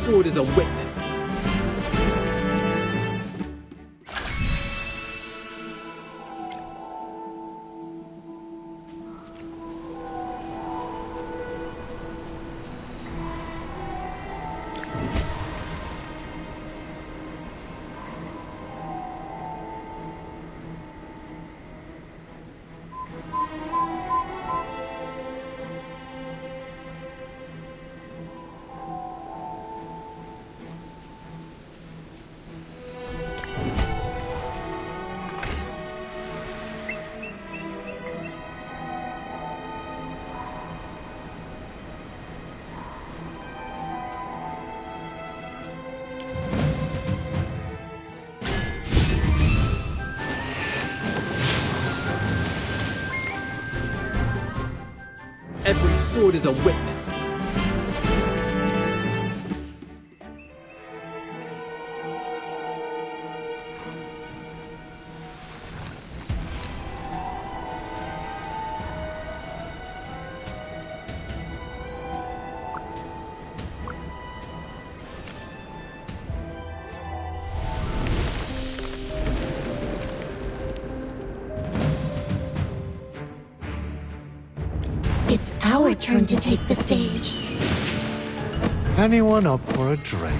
sword is a witness. Every sword is a witness. It's our turn to take the stage. Anyone up for a drink?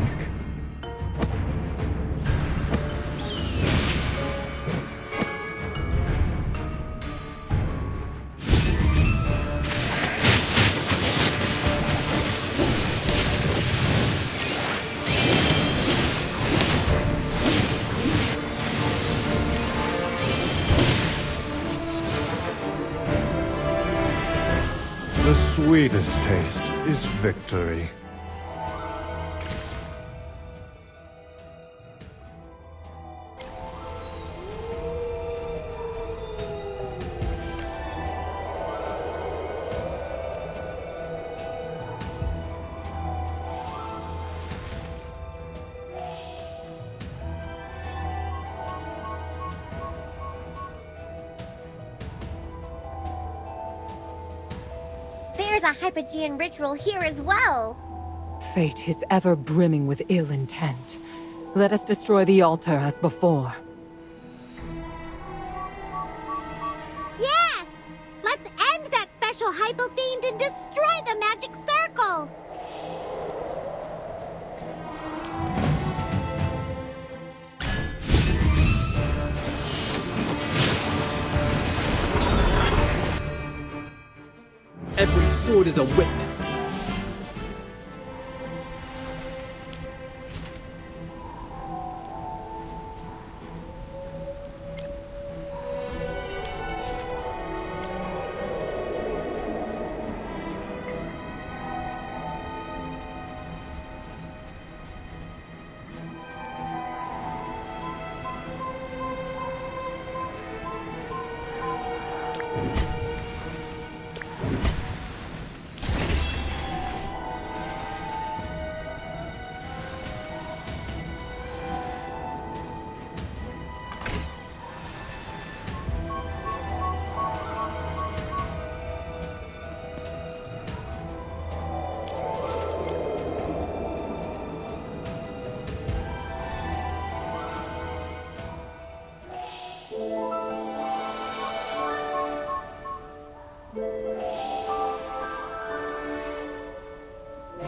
The sweetest taste is victory. There's a Hypogean ritual here as well! Fate is ever brimming with ill intent. Let us destroy the altar as before. Yes! Let's end that special Hypo Fiend and destroy the magic circle! Every sword is a witness.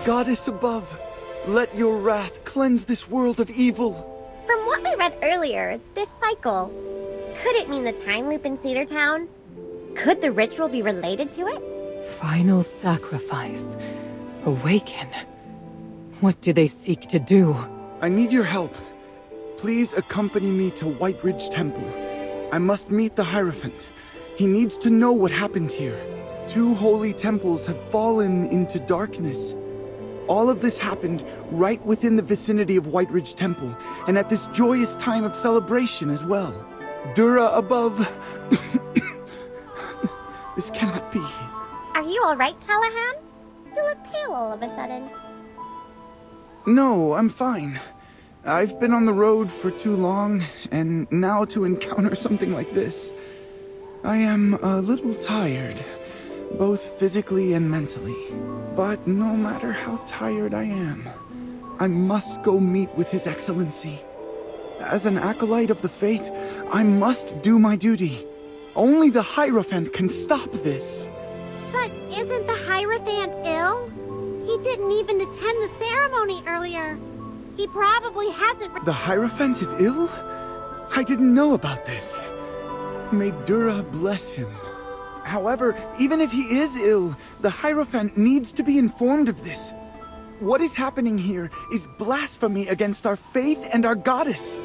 Goddess above, let your wrath cleanse this world of evil. From what we read earlier, this cycle, could it mean the time loop in Cedar Town? Could the ritual be related to it? Final sacrifice. Awaken. What do they seek to do? I need your help. Please accompany me to White Ridge Temple. I must meet the Hierophant. He needs to know what happened here. 2 holy temples have fallen into darkness. All of this happened right within the vicinity of White Ridge Temple, and at this joyous time of celebration as well. Dura above. This cannot be. Are you alright, Callahan? You look pale all of a sudden. No, I'm fine. I've been on the road for too long, and now to encounter something like this, I am a little tired, both physically and mentally. But no matter how tired I am, I must go meet with His Excellency. As an acolyte of the faith, I must do my duty. Only the Hierophant can stop this. But isn't the Hierophant ill? He didn't even attend the ceremony earlier. He probably hasn't... The Hierophant is ill? I didn't know about this. May Dura bless him. However, even if he is ill, the Hierophant needs to be informed of this. What is happening here is blasphemy against our faith and our goddess.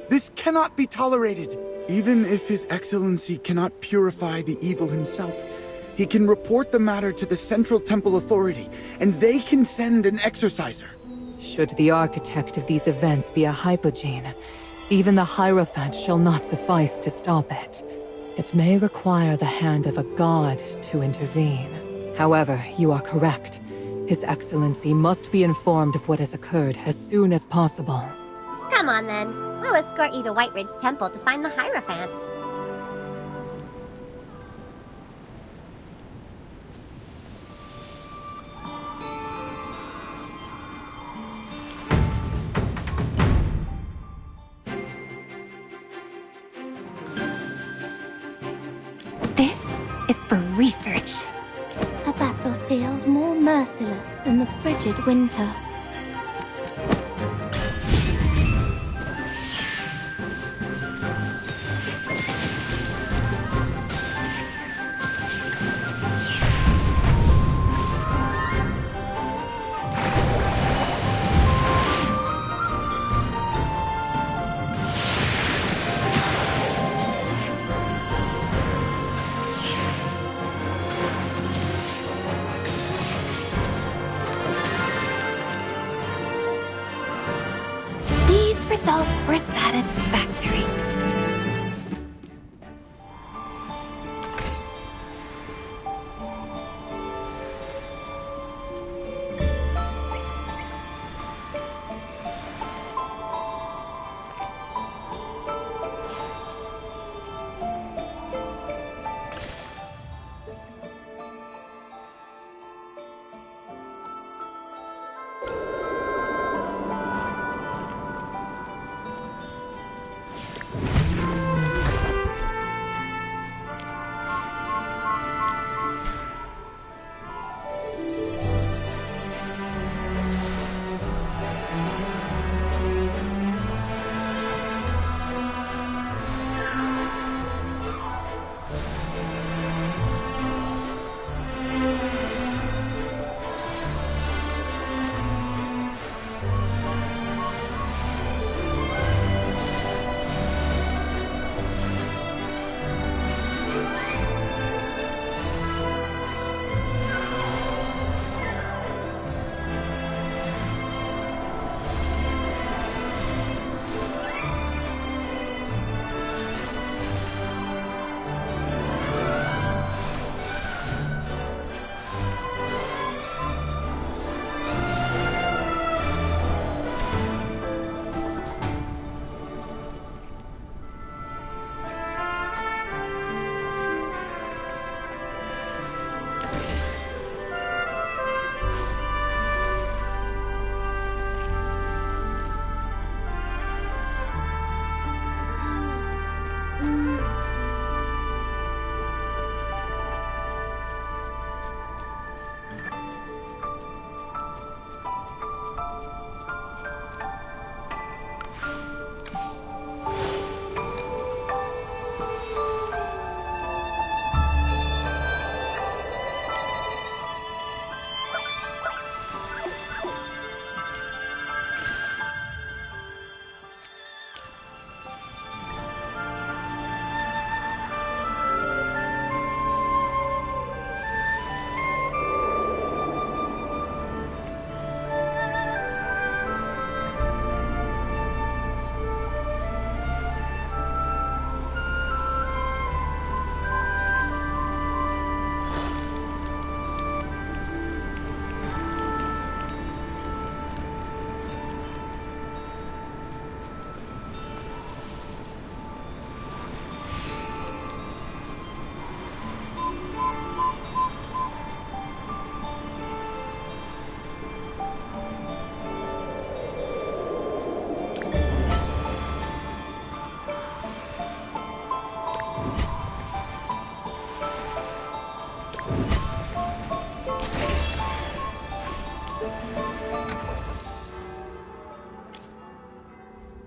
This cannot be tolerated. Even if His Excellency cannot purify the evil himself, he can report the matter to the Central Temple Authority, and they can send an exorciser. Should the architect of these events be a hypogene, even the Hierophant shall not suffice to stop it. It may require the hand of a god to intervene. However, you are correct. His Excellency must be informed of what has occurred as soon as possible. Come on then. We'll escort you to White Ridge Temple to find the Hierophant. This is for research. A battlefield more merciless than the frigid winter. Results were satisfactory.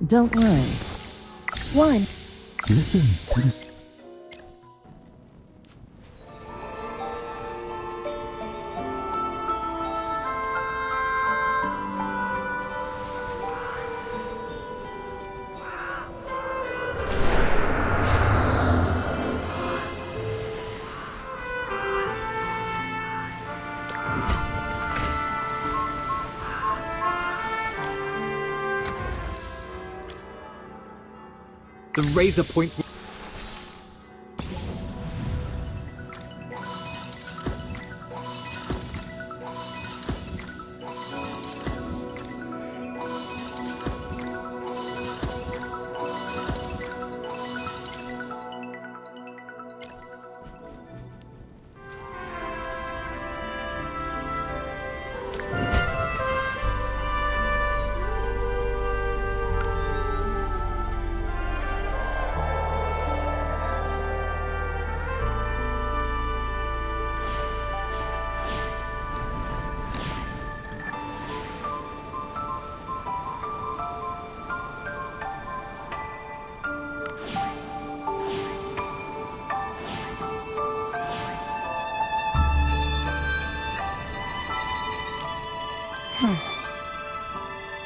Don't worry. One. Listen to this. The razor point.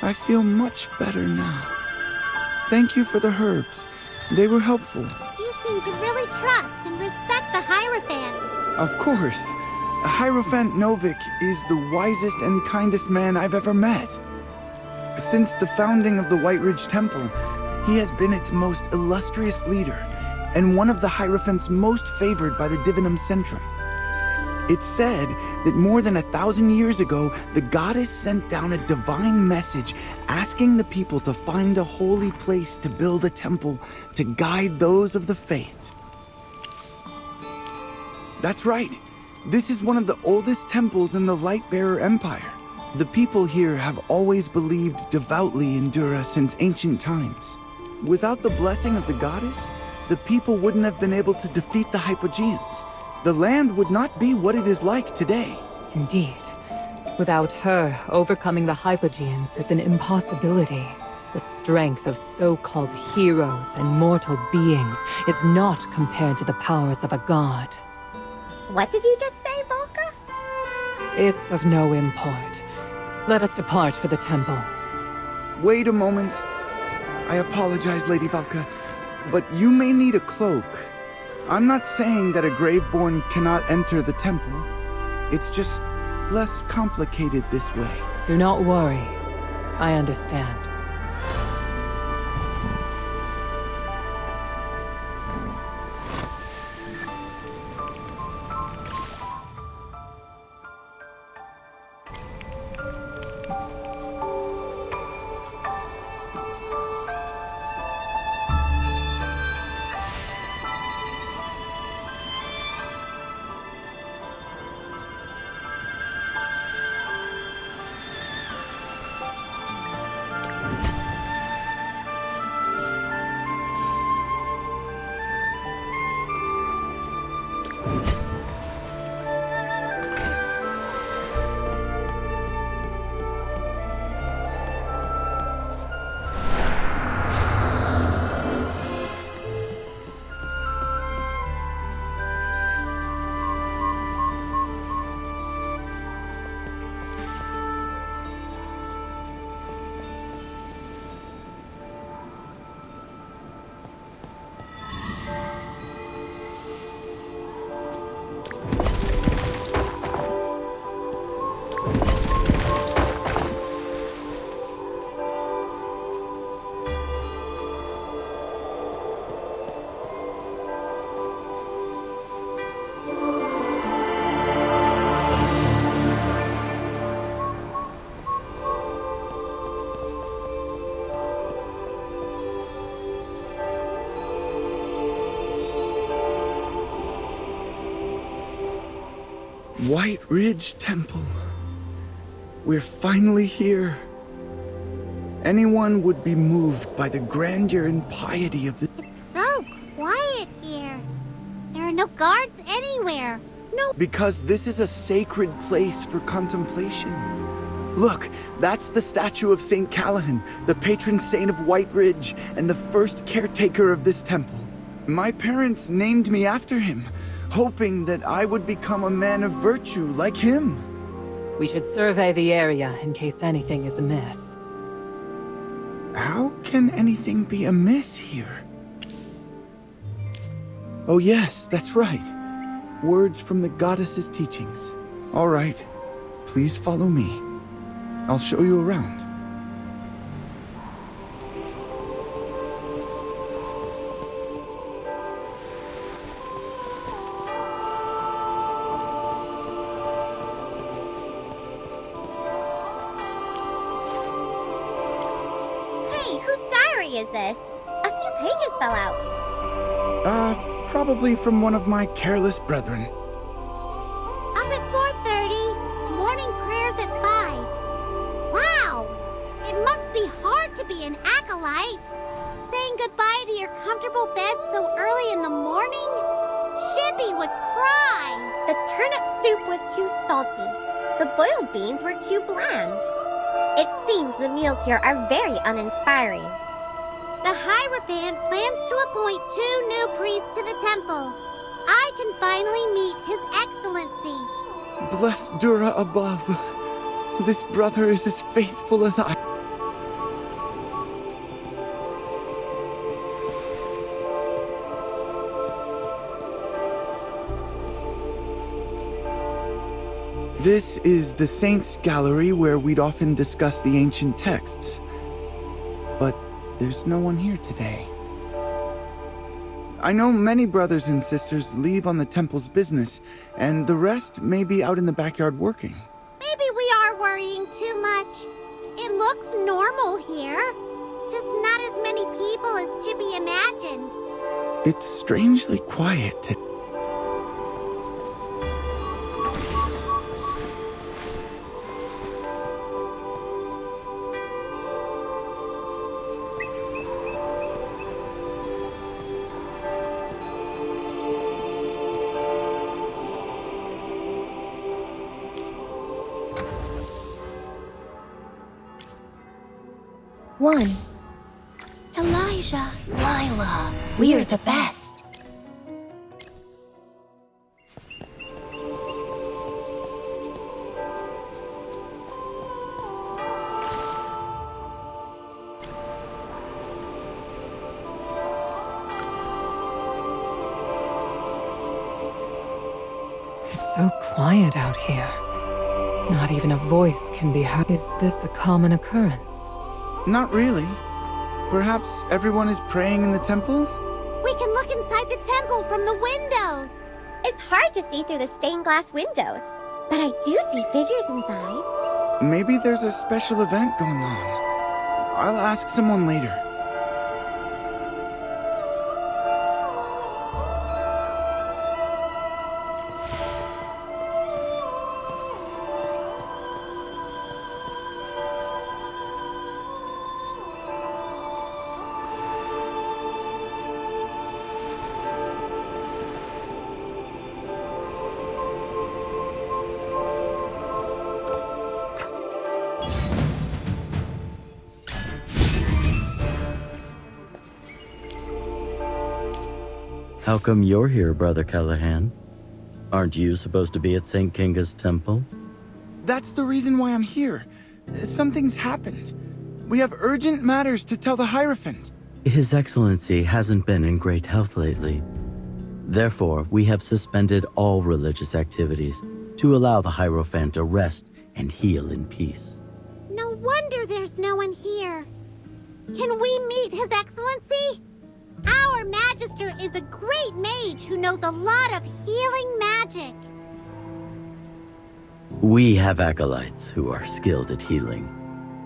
I feel much better now. Thank you for the herbs. They were helpful. You seem to really trust and respect the Hierophant. Of course. Hierophant Novik is the wisest and kindest man I've ever met. Since the founding of the White Ridge Temple, he has been its most illustrious leader, and one of the Hierophant's most favored by the Divinum Centrum. It's said that more than 1,000 years ago, the goddess sent down a divine message asking the people to find a holy place to build a temple to guide those of the faith. That's right. This is one of the oldest temples in the Lightbearer Empire. The people here have always believed devoutly in Dura since ancient times. Without the blessing of the goddess, the people wouldn't have been able to defeat the Hypogeans. The land would not be what it is like today. Indeed. Without her, overcoming the Hypogeans is an impossibility. The strength of so-called heroes and mortal beings is not compared to the powers of a god. What did you just say, Volka? It's of no import. Let us depart for the temple. Wait a moment. I apologize, Lady Valka, but you may need a cloak. I'm not saying that a Graveborn cannot enter the temple. It's just less complicated this way. Do not worry. I understand. White Ridge Temple. We're finally here. Anyone would be moved by the grandeur and piety of the... It's so quiet here. There are no guards anywhere. No... Because this is a sacred place for contemplation. Look, that's the statue of St. Callahan, the patron saint of White Ridge and the first caretaker of this temple. My parents named me after him, hoping that I would become a man of virtue like him. We should survey the area in case anything is amiss. How can anything be amiss here? Oh yes, that's right. Words from the goddess's teachings. All right, please follow me. I'll show you around. Hey, whose diary is this? A few pages fell out. Probably from one of my careless brethren. Up at 4:30, morning prayers at 5. Wow! It must be hard to be an acolyte. Saying goodbye to your comfortable bed so early in the morning? Shippy would cry. The turnip soup was too salty. The boiled beans were too bland. It seems the meals here are very uninspiring. The Hierophant plans to appoint 2 new priests to the temple. I can finally meet His Excellency. Bless Dura above. This brother is as faithful as I. This is the Saints' Gallery where we'd often discuss the ancient texts. But there's no one here today. I know many brothers and sisters leave on the temple's business, and the rest may be out in the backyard working. Maybe we are worrying too much. It looks normal here. Just not as many people as Chippy imagined. It's strangely quiet today. One. Elijah, Lila, we're the best. It's so quiet out here. Not even a voice can be heard. Is this a common occurrence? Not really. Perhaps everyone is praying in the temple? We can look inside the temple from the windows. It's hard to see through the stained glass windows, but I do see figures inside. Maybe there's a special event going on. I'll ask someone later. How come you're here, Brother Callahan? Aren't you supposed to be at St. Kinga's temple? That's the reason why I'm here. Something's happened. We have urgent matters to tell the Hierophant. His Excellency hasn't been in great health lately. Therefore, we have suspended all religious activities to allow the Hierophant to rest and heal in peace. No wonder there's no one here. Can we meet His Excellency? Our Magister is a great mage who knows a lot of healing magic. We have acolytes who are skilled at healing.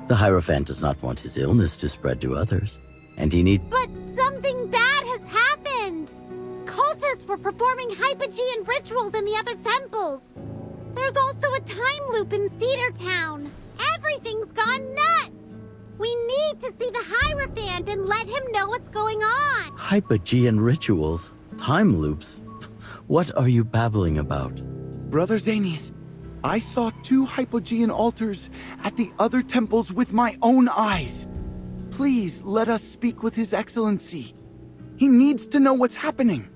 The Hierophant does not want his illness to spread to others, and he needs— But something bad has happened. Cultists were performing Hypogean rituals in the other temples. There's also a time loop in Cedar Town. Everything's gone nuts. We need to see the Hierophant and let him know what's going on. Hypogean rituals? Time loops? What are you babbling about? Brother Zanius, I saw 2 Hypogean altars at the other temples with my own eyes. Please let us speak with His Excellency. He needs to know what's happening.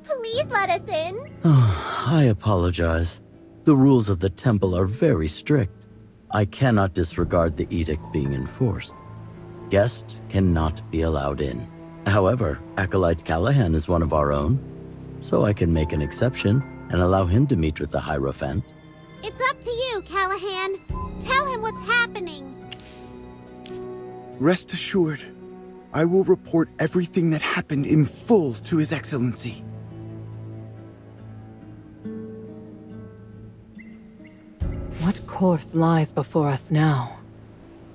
Please let us in. I apologize. The rules of the temple are very strict. I cannot disregard the edict being enforced. Guests cannot be allowed in. However, Acolyte Callahan is one of our own, so I can make an exception and allow him to meet with the Hierophant. It's up to you, Callahan. Tell him what's happening. Rest assured, I will report everything that happened in full to His Excellency. What course lies before us now?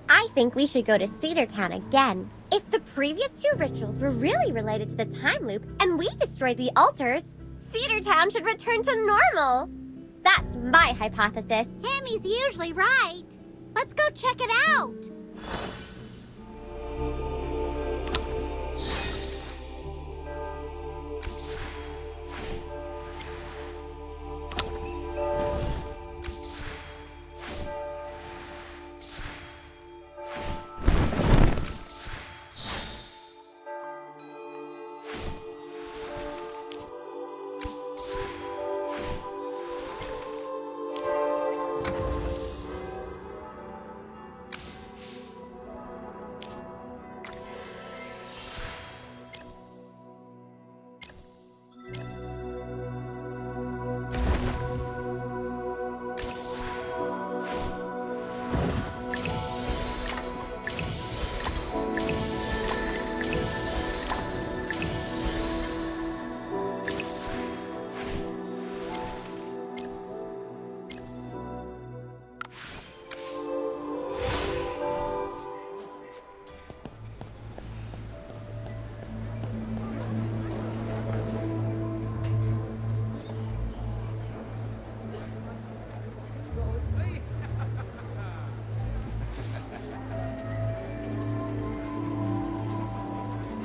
I think we should go to Cedar Town again. If the previous 2 rituals were really related to the time loop and we destroyed the altars, Cedar Town should return to normal. That's my hypothesis. Hammy's usually right. Let's go check it out.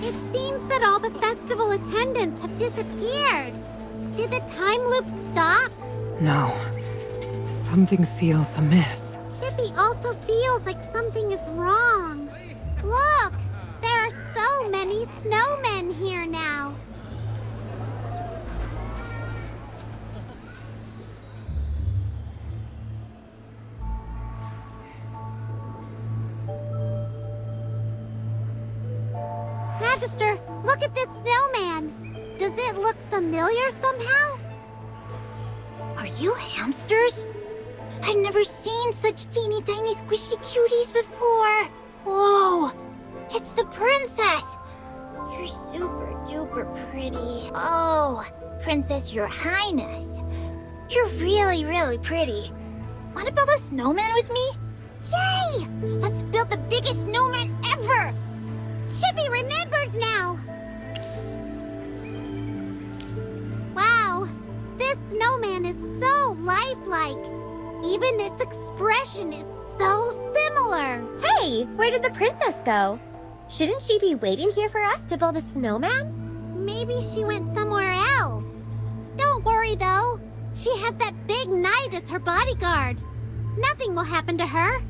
It seems that all the festival attendants have disappeared. Did the time loop stop? No. Something feels amiss. Chippy also feels like something is wrong. Look! There are so many snowmen here now. Magister, look at this snowman. Does it look familiar somehow? Are you hamsters? I've never seen such teeny tiny squishy cuties before. Whoa, it's the princess. You're super duper pretty. Oh, Princess Your Highness. You're really, really pretty. Want to build a snowman with me? Yay! Let's build the biggest snowman ever! Chippy remembers now! Wow, this snowman is so lifelike. Even its expression is so similar. Hey, where did the princess go? Shouldn't she be waiting here for us to build a snowman? Maybe she went somewhere else. Don't worry though. She has that big knight as her bodyguard. Nothing will happen to her.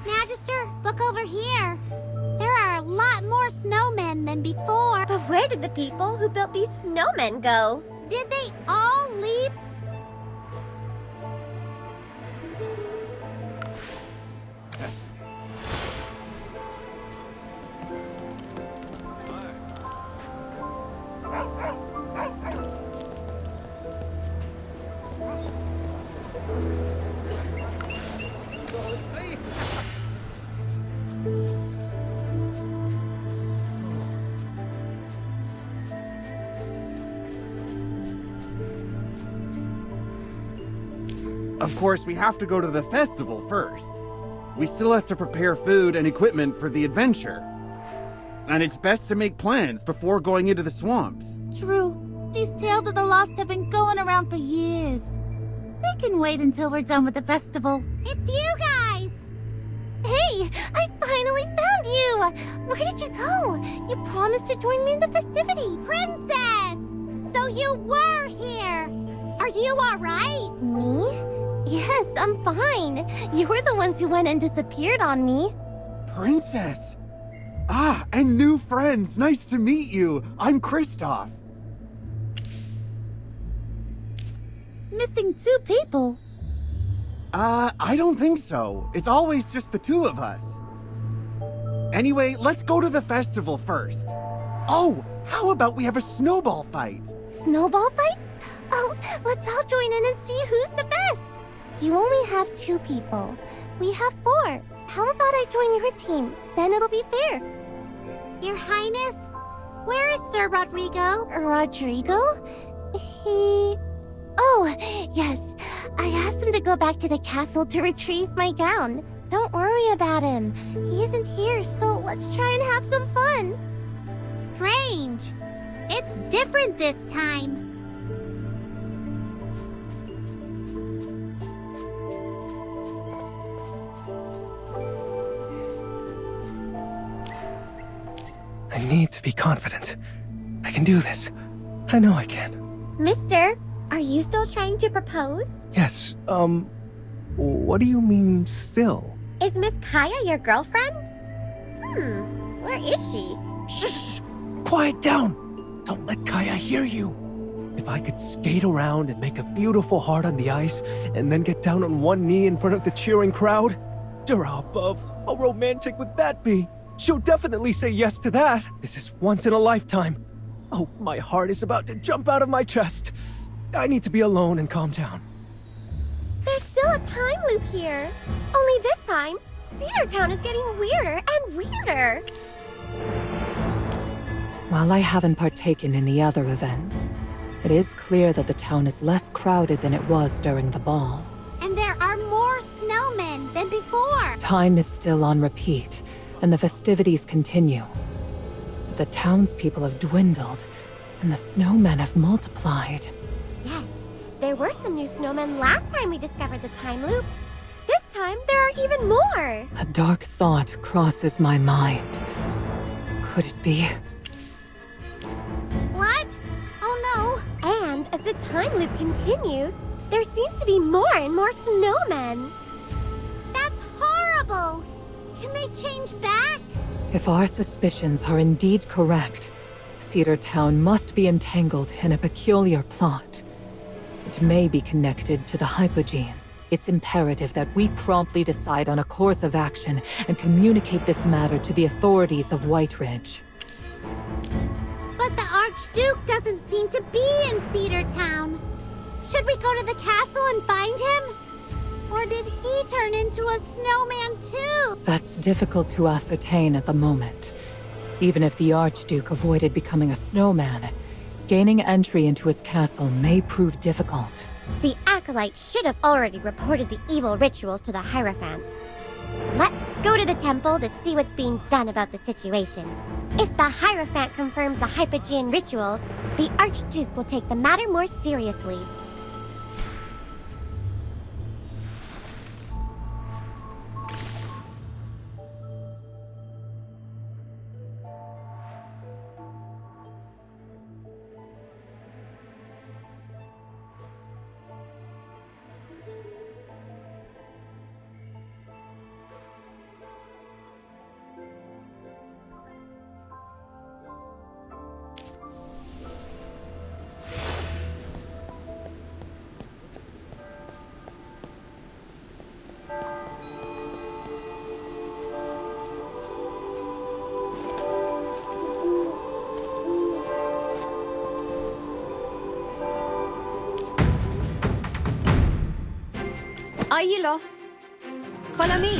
Magister, look over here. There are a lot more snowmen than before. But where did the people who built these snowmen go? Did they all leave? Of course, we have to go to the festival first. We still have to prepare food and equipment for the adventure. And it's best to make plans before going into the swamps. True. These tales of the lost have been going around for years. They can wait until we're done with the festival. It's you guys! Hey, I finally found you! Where did you go? You promised to join me in the festivity. Princess! So you were here! Are you alright? Me? Yes, I'm fine. You were the ones who went and disappeared on me. Princess! Ah, and new friends! Nice to meet you! I'm Kristoff. Missing 2 people. I don't think so. It's always just the 2 of us. Anyway, let's go to the festival first. Oh, how about we have a snowball fight? Snowball fight? Oh, let's all join in and see who's the best. You only have 2 people. We have 4. How about I join your team? Then it'll be fair. Your Highness, where is Sir Rodrigo? Rodrigo? He... Oh, yes. I asked him to go back to the castle to retrieve my gown. Don't worry about him. He isn't here, so let's try and have some fun. Strange. It's different this time. I need to be confident. I can do this. I know I can. Mister, are you still trying to propose? Yes, what do you mean, still? Is Miss Kaya your girlfriend? Where is she? Shh! Quiet down! Don't let Kaya hear you. If I could skate around and make a beautiful heart on the ice, and then get down on one knee in front of the cheering crowd, Dura above, how romantic would that be? She'll definitely say yes to that. This is once in a lifetime. Oh, my heart is about to jump out of my chest. I need to be alone and calm down. There's still a time loop here. Only this time, Cedar Town is getting weirder and weirder. While I haven't partaken in the other events, it is clear that the town is less crowded than it was during the ball. And there are more snowmen than before. Time is still on repeat, and the festivities continue. The townspeople have dwindled, and the snowmen have multiplied. Yes, there were some new snowmen last time we discovered the time loop. This time, there are even more. A dark thought crosses my mind. Could it be? What? Oh no. And as the time loop continues, there seems to be more and more snowmen. That's horrible. Can they change back? If our suspicions are indeed correct, Cedar Town must be entangled in a peculiar plot. It may be connected to the Hypogenes. It's imperative that we promptly decide on a course of action and communicate this matter to the authorities of White Ridge. But the Archduke doesn't seem to be in Cedar Town. Should we go to the castle and find him? Or did he turn into a snowman too? That's difficult to ascertain at the moment. Even if the Archduke avoided becoming a snowman, gaining entry into his castle may prove difficult. The Acolyte should have already reported the evil rituals to the Hierophant. Let's go to the temple to see what's being done about the situation. If the Hierophant confirms the Hypogean rituals, the Archduke will take the matter more seriously. Are you lost? Follow me.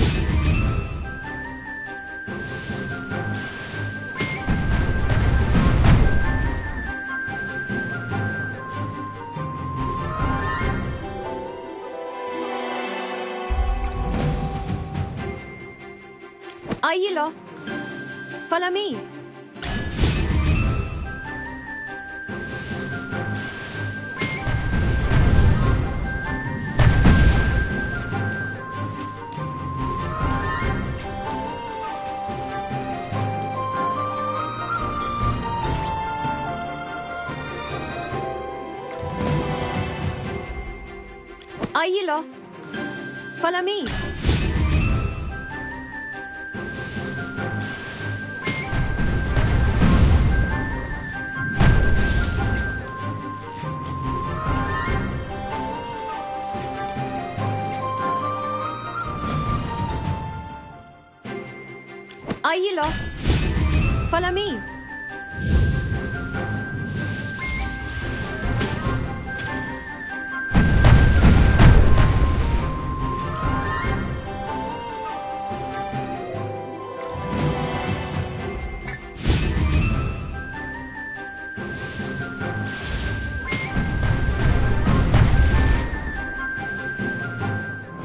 you lost? Follow me. Are you lost? Follow me. Are you lost? Follow me.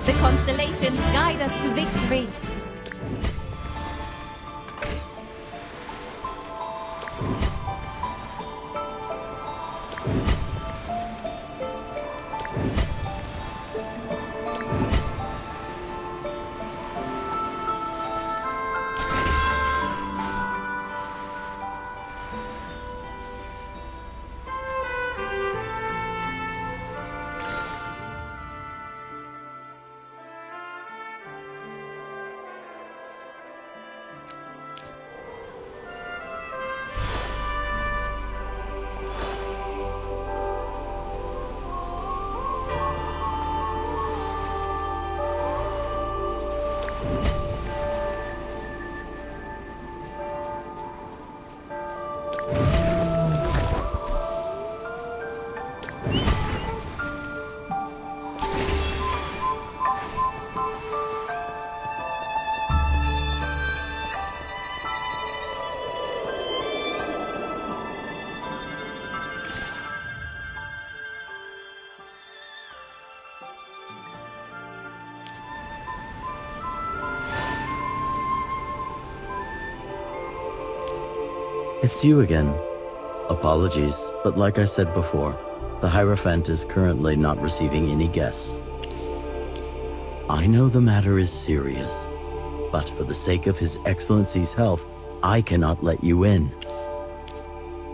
The constellations guide us to victory. It's you again. Apologies, but like I said before, the Hierophant is currently not receiving any guests. I know the matter is serious, but for the sake of His Excellency's health, I cannot let you in.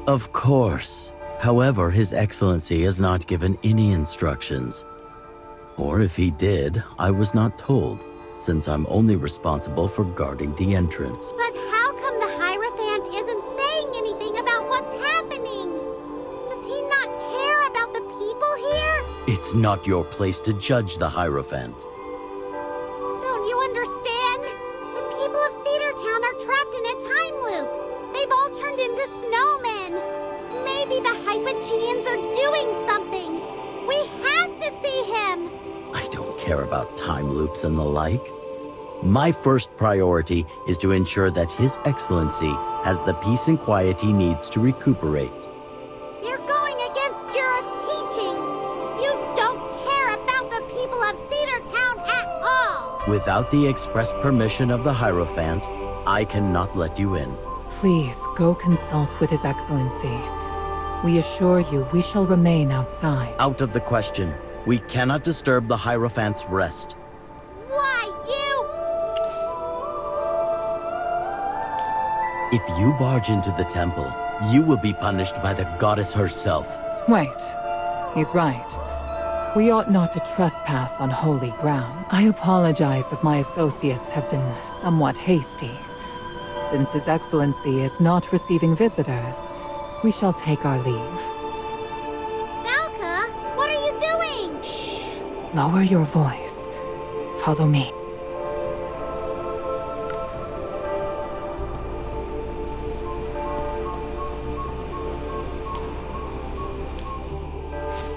Of course. However, His Excellency has not given any instructions. Or if he did, I was not told, since I'm only responsible for guarding the entrance. But how come the Hierophant isn't saying anything about what's happening? Does he not care about the people here? It's not your place to judge the Hierophant. Don't you understand? The people of Cedar Town are trapped in a time loop. They've all turned into snowmen. Maybe the Hypogeans are doing something. We have to see him. I don't care about time loops and the like. My first priority is to ensure that His Excellency has the peace and quiet he needs to recuperate. You're going against Jura's teachings. You don't care about the people of Cedar Town at all. Without the express permission of the Hierophant, I cannot let you in. Please, go consult with His Excellency. We assure you we shall remain outside. Out of the question. We cannot disturb the Hierophant's rest. Why, If you barge into the temple, you will be punished by the goddess herself. Wait. He's right. We ought not to trespass on holy ground. I apologize if my associates have been somewhat hasty. Since His Excellency is not receiving visitors, we shall take our leave. Valka, what are you doing? Lower your voice. Follow me.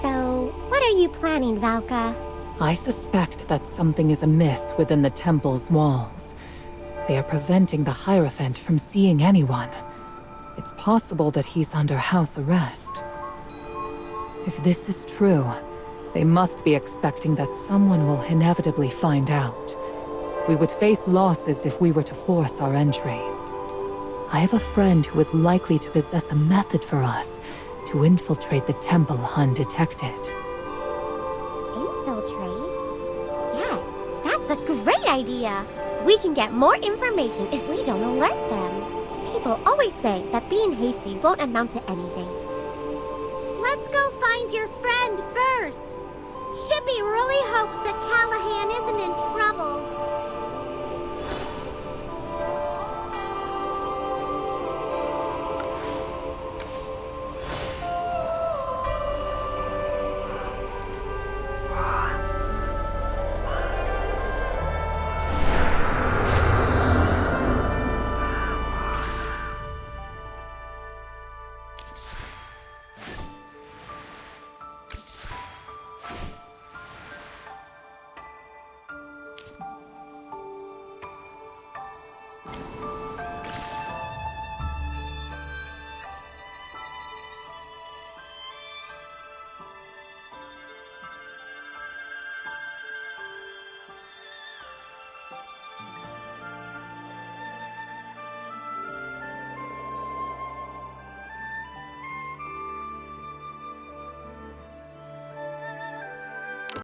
So, what are you planning, Valka? I suspect that something is amiss within the temple's walls. They are preventing the Hierophant from seeing anyone. It's possible that he's under house arrest. If this is true, they must be expecting that someone will inevitably find out. We would face losses if we were to force our entry. I have a friend who is likely to possess a method for us to infiltrate the temple undetected. Infiltrate? Yes, that's a great idea. We can get more information if we don't alert them. People always say that being hasty won't amount to anything. Let's go find your friend first. Shippy really hopes that Callahan isn't in trouble.